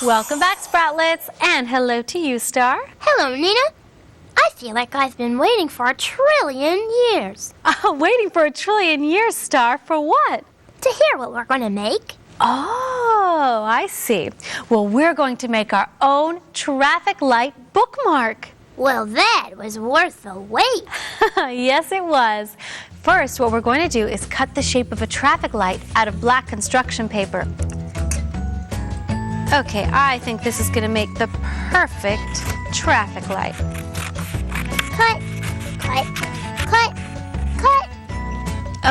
Welcome back, Sproutlets, and hello to you, Star. Hello, Nina. I feel like I've been waiting for 1,000,000,000,000 years. Waiting for 1,000,000,000,000 years, Star, for what? To hear what we're going to make. Oh, I see. Well, we're going to make our own traffic light bookmark. Well, that was worth the wait. Yes, it was. First, what we're going to do is cut the shape of a traffic light out of black construction paper. Okay, I think this is going to make the perfect traffic light. Cut, cut, cut, cut.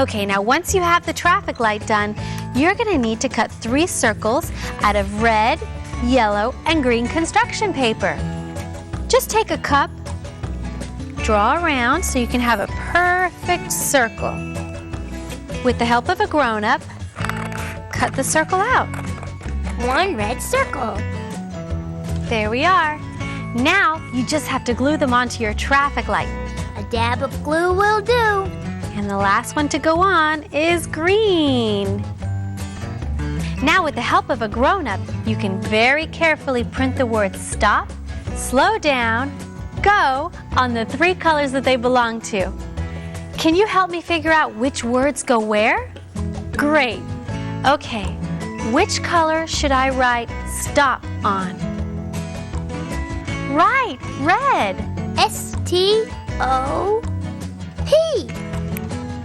Okay, now once you have the traffic light done, you're going to need to cut 3 circles out of red, yellow, and green construction paper. Just take a cup, draw around so you can have a perfect circle. With the help of a grown-up, cut the circle out. 1 red circle. There we are. Now you just have to glue them onto your traffic light. A dab of glue will do. And the last one to go on is green. Now with the help of a grown-up, you can very carefully print the words stop, slow down, go on the 3 colors that they belong to. Can you help me figure out which words go where? Great. Okay, which color should I write stop on? Right, red. S-T-O-P.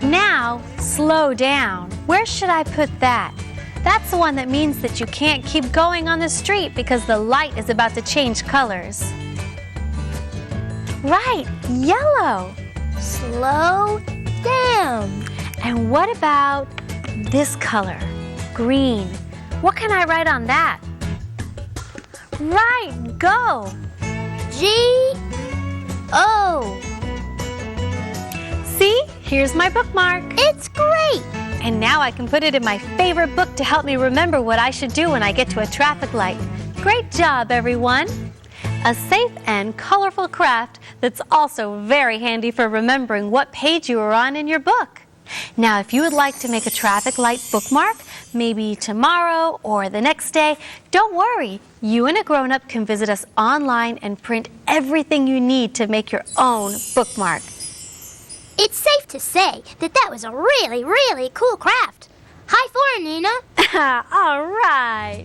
Now, slow down. Where should I put that? That's the one that means that you can't keep going on the street because the light is about to change colors. Right, yellow. Slow down. And what about this color, green? What can I write on that? Right, go. G-O. See, here's my bookmark. It's great. And now I can put it in my favorite book to help me remember what I should do when I get to a traffic light. Great job, everyone. A safe and colorful craft that's also very handy for remembering what page you are on in your book. Now, if you would like to make a traffic light bookmark, maybe tomorrow or the next day, don't worry. You and a grown-up can visit us online and print everything you need to make your own bookmark. It's safe to say that was a really, really cool craft. High 4, Nina. All right.